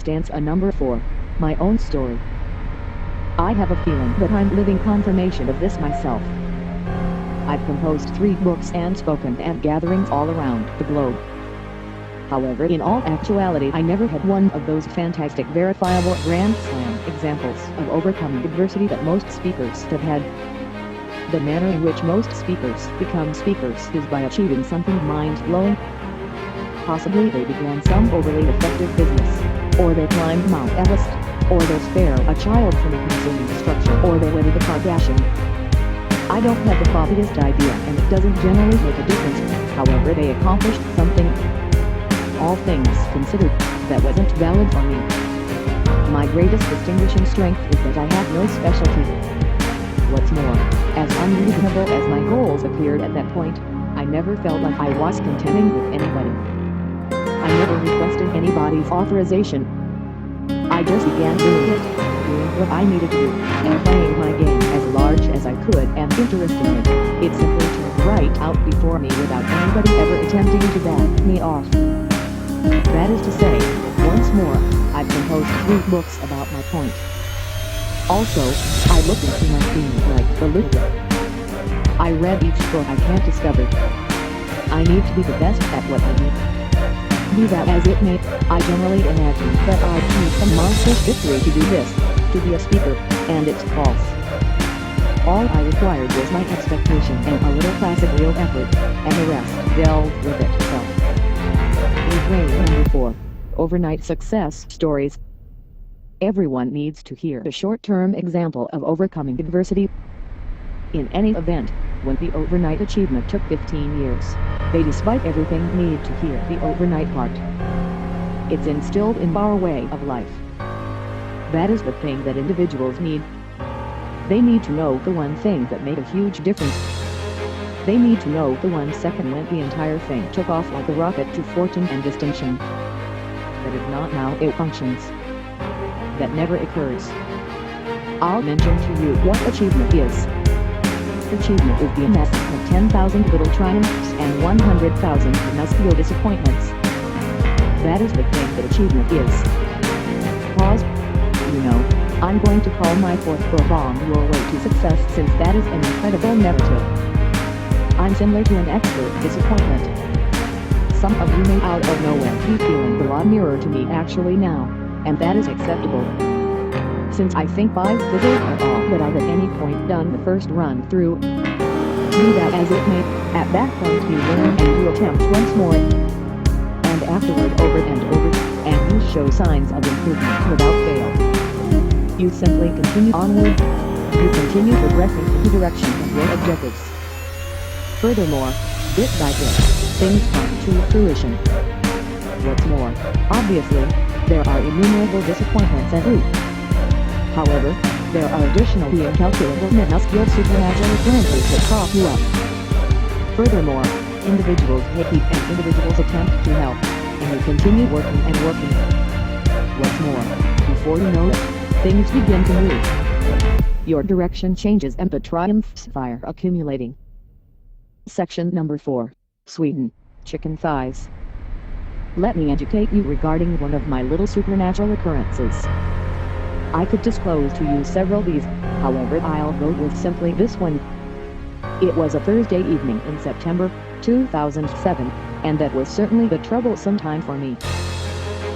Stanza number 4. My own story. I have a feeling that I'm living confirmation of this myself. I've composed 3 books and spoken at gatherings all around the globe. However, in all actuality, I never had one of those fantastic verifiable grand slam examples of overcoming adversity that most speakers have had. The manner in which most speakers become speakers is by achieving something mind-blowing. Possibly they began some overly effective business, or they climbed Mount Everest, or they spare a child from a consuming structure, or they wedded the Kardashian. I don't have the foggiest idea, and it doesn't generally make a difference. However, they accomplished something. All things considered, that wasn't valid for me. My greatest distinguishing strength is that I have no specialty. What's more, as unreasonable as my goals appeared at that point, I never felt like I was contending with anybody. I never requested anybody's authorization. I just began doing what I needed to do, and playing my game as large as I could, and interestingly, it simply turned right out before me without anybody ever attempting to back me off. That is to say, once more, I've composed 3 books about my point. Also, I looked into my theme like the loop. I read each book I can't discover. I need to be the best at what I do. Be that as it may, I generally imagine that I'd need some monstrous victory to do this, to be a speaker, and it's false. All I required was my expectation and a little classic real effort, and the rest delved with itself. Refrain number 4. Overnight success stories. Everyone needs to hear a short-term example of overcoming adversity. In any event, when the overnight achievement took 15 years, they despite everything need to hear the overnight part. It's instilled in our way of life. That is the thing that individuals need. They need to know the one thing that made a huge difference. They need to know the 1 second when the entire thing took off like a rocket to fortune and distinction. That if not now, it functions. That never occurs. I'll mention to you what achievement is. Achievement is the amassing of 10,000 little triumphs and 100,000 minuscule disappointments. That is the thing that achievement is. Pause. You know, I'm going to call my 4th book On Your Way to Success, since that is an incredible narrative. I'm similar to an expert disappointment. Some of you may out of nowhere be feeling a lot nearer to me actually now, and that is acceptable. Since I think I've fizzled at all that I've at any point done the first run through. Be that as it may, at that point you learn and you attempt once more, and afterward over and over, and you show signs of improvement without fail. You simply continue onward. You continue progressing in the direction of your objectives. Furthermore, bit by bit, things come to fruition. What's more, obviously, there are innumerable disappointments en route. However, there are additionally incalculable minuscule supernatural occurrences that prop you up. Furthermore, individuals hate and individuals attempt to help, and you continue working and working. What's more, before you know it, things begin to move. Your direction changes and the triumphs fire accumulating. Section number 4. Sweden, chicken thighs. Let me educate you regarding one of my little supernatural occurrences. I could disclose to you several these, however I'll go with simply this one. It was a Thursday evening in September 2007, and that was certainly the troublesome time for me.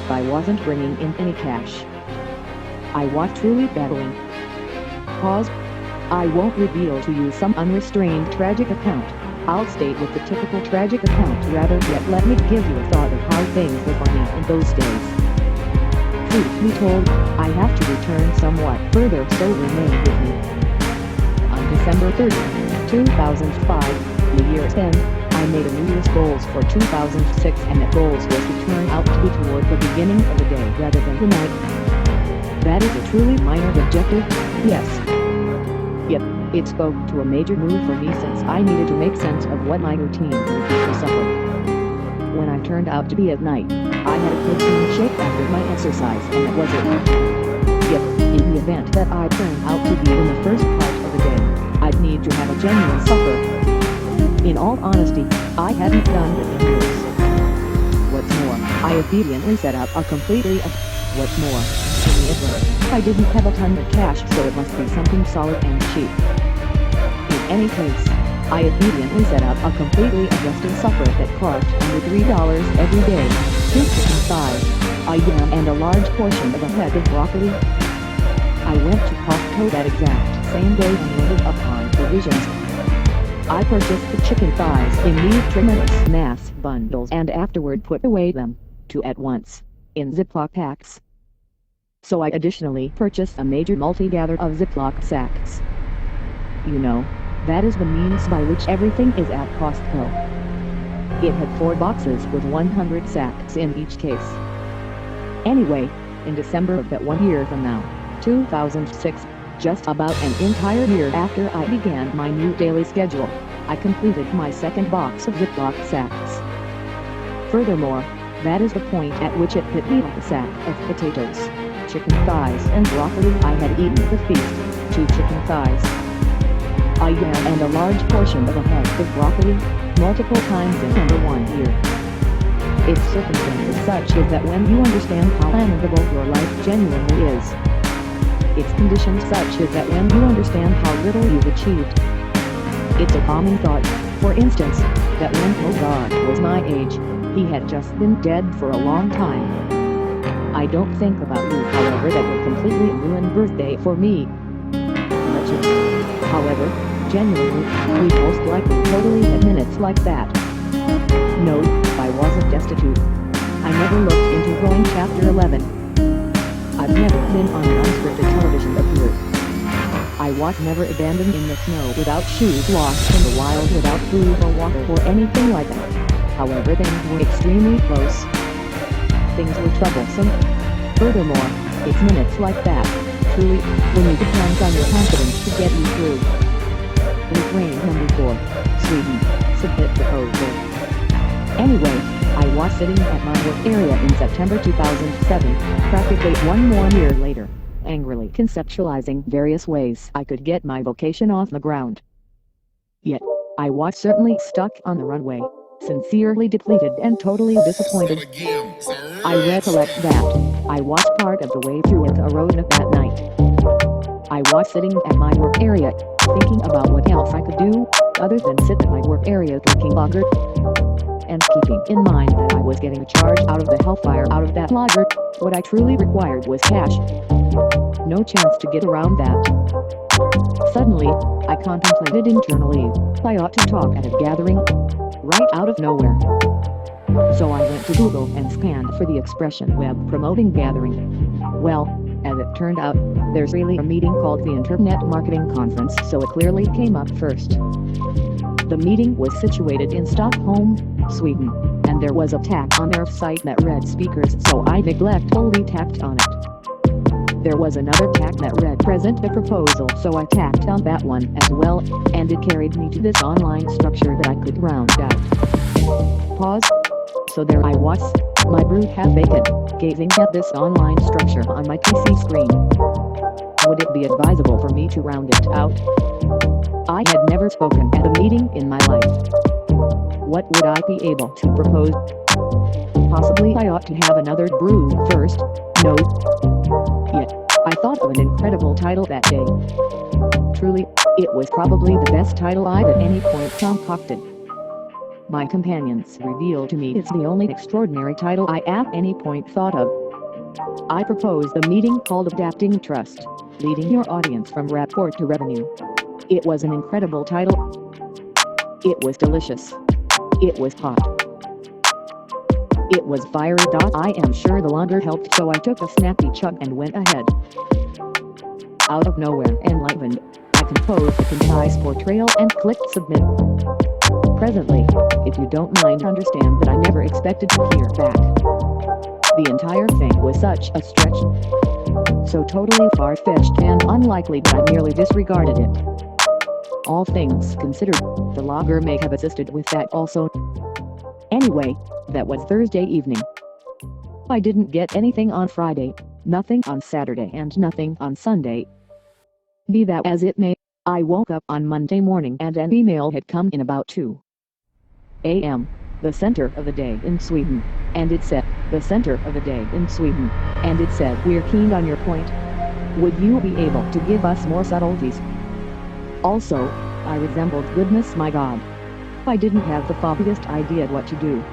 I wasn't bringing in any cash. I was truly battling. Pause. I won't reveal to you some unrestrained tragic account. I'll state with the typical tragic account rather, yet let me give you a thought of how things were for me in those days. Truth be told, I have to return somewhat further, so remain with me. On December 30, 2005, New Year's end, I made a New Year's goals for 2006, and that goals was to turn out to be toward the beginning of the day rather than the night. That is a truly minor objective, yes. Yet, it spoke to a major move for me, since I needed to make sense of what my routine would be for supper. When I turned out to be at night, I had a protein shake after my exercise, and that was it. Yet, in the event that I turned out to be in the first part of the day, I'd need to have a genuine supper. In all honesty, I hadn't done it in years. What's more, I obediently set up a completely What's more, in the interim, I didn't have a ton of cash, so it must be something solid and cheap. In any case, I immediately set up a completely adjusted supper that cost under $3 every day: 2 chicken thighs, a yam and a large portion of a head of broccoli. I went to Costco that exact same day and loaded up on provisions. I purchased the chicken thighs in these tremendous mass bundles and afterward put away them, 2 at once, in Ziploc packs. So I additionally purchased a major multi-gather of Ziploc sacks. You know, that is the means by which everything is at Costco. It had 4 boxes with 100 sacks in each case. Anyway, in December of that 1 year from now, 2006, just about an entire year after I began my new daily schedule, I completed my second box of Ziploc sacks. Furthermore, that is the point at which it hit me like a sack of potatoes, chicken thighs and broccoli. I had eaten the feast, 2 chicken thighs, a yam and a large portion of a head of broccoli, multiple times in under 1 year. Its circumstance is such that when you understand how lamentable your life genuinely is, its conditions such that when you understand how little you've achieved, it's a common thought, for instance, that when God was my age, he had just been dead for a long time. I don't think about you, however, that would completely ruin birthday for me. However, genuinely, we most likely totally had minutes like that. No, I wasn't destitute. I never looked into going chapter 11. I've never been on an unscripted television appear. I was never abandoned in the snow without shoes, lost in the wild without food or water or anything like that. However, things were extremely close. Things were troublesome. Furthermore, it's minutes like that, truly, when you depend on your confidence to get you through. Refrain number 4, Sweden, submit proposal. Anyway, I was sitting at my work area in September 2007, practically 1 more year later, angrily conceptualizing various ways I could get my vocation off the ground. Yet, I was certainly stuck on the runway, sincerely depleted and totally disappointed. I recollect that I was part of the way through a road that night. I was sitting at my work area, thinking about what else I could do, other than sit at my work area drinking lager. And keeping in mind that I was getting a charge out of the hellfire out of that lager, what I truly required was cash. No chance to get around that. Suddenly, I contemplated internally, I ought to talk at a gathering, right out of nowhere. So I went to Google and scanned for the expression web promoting gathering. Well, as it turned out, there's really a meeting called the Internet Marketing Conference, so it clearly came up first. The meeting was situated in Stockholm, Sweden, and there was a tag on their site that read speakers, so I neglectfully tapped on it. There was another tag that read present a proposal, so I tapped on that one as well, and it carried me to this online structure that I could round out. Pause. So there I was, my brew half vacant, gazing at this online structure on my PC screen. Would it be advisable for me to round it out? I had never spoken at a meeting in my life. What would I be able to propose? Possibly I ought to have another brew first, no. Yet, I thought of an incredible title that day. Truly, it was probably the best title I'd at any point concocted. My companions revealed to me it's the only extraordinary title I at any point thought of. I proposed a meeting called Adapting Trust, Leading Your Audience from Rapport to Revenue. It was an incredible title. It was delicious. It was hot. It was fiery. I am sure the lager helped, so I took a snappy chug and went ahead. Out of nowhere, enlivened, I composed a concise portrayal and clicked submit. Presently, if you don't mind, understand that I never expected to hear back. The entire thing was such a stretch. So totally far-fetched and unlikely that I merely disregarded it. All things considered, the lager may have assisted with that also. Anyway, that was Thursday evening. I didn't get anything on Friday, nothing on Saturday and nothing on Sunday. Be that as it may, I woke up on Monday morning and an email had come in about 2 a.m. the center of the day in Sweden, and it said, the center of the day in Sweden, and it said, we're keen on your point. Would you be able to give us more subtleties? Also, I resembled goodness my God. I didn't have the foggiest idea what to do.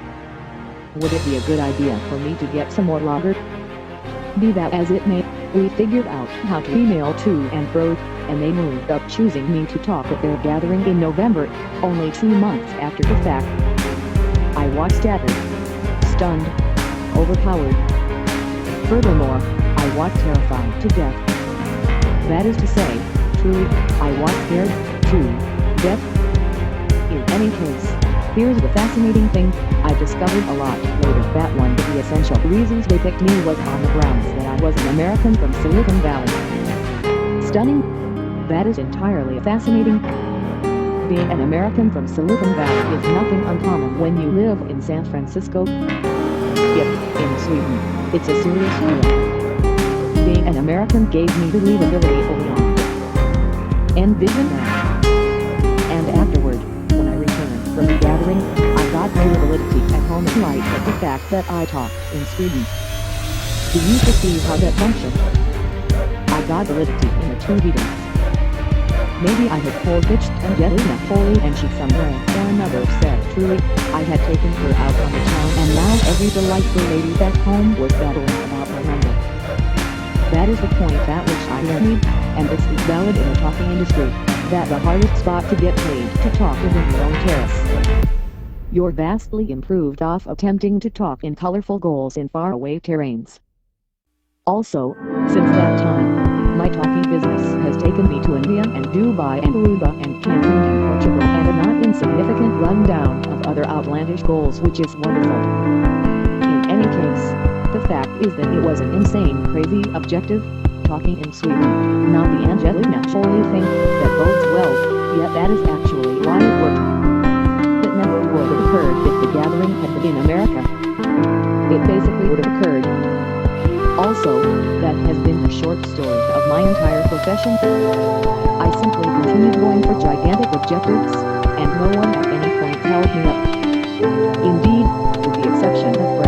Would it be a good idea for me to get some more lager? Be that as it may, we figured out how to email to and fro, and they moved up choosing me to talk at their gathering in November, only 2 months after the fact. I was staggered, stunned, overpowered. Furthermore, I was terrified to death. That is to say, truly, I was scared to death. In any case, here's the fascinating thing, I discovered a lot later that one of the essential reasons they picked me was on the grounds that I was an American from Silicon Valley. Stunning? That is entirely fascinating. Being an American from Silicon Valley is nothing uncommon when you live in San Francisco. Yet, in Sweden, it's a serious deal. Being an American gave me believability early on. Envision that. And afterward, when I returned from the gathering, I got no validity at home in light of the fact that I talked in Sweden. Do you perceive how that functioned? I got validity in the two meetings. Maybe I had full-pitched Angelina Jolie and she some way or another said truly, I had taken her out on the town and now every delightful lady back home was battling about my number. That is the point at which I made, and this is valid in the talking industry, that the hardest spot to get paid to talk is in your own terrace. You're vastly improved off attempting to talk in colorful goals in faraway terrains. Also, since that time, my talking business has taken me to India and Dubai and Aruba and Cancun and Portugal and a not insignificant rundown of other outlandish goals, which is wonderful. In any case, the fact is that it was an insane, crazy objective, talking in Sweden, not the Angelina Jolie thing, that bodes well, yet that is actually why it worked. It never would have occurred if the gathering had been in America. It basically would have occurred. Also, that has been the short story of my entire profession. I simply continued going for gigantic objectives, and no one at any point held me up. Indeed, with the exception of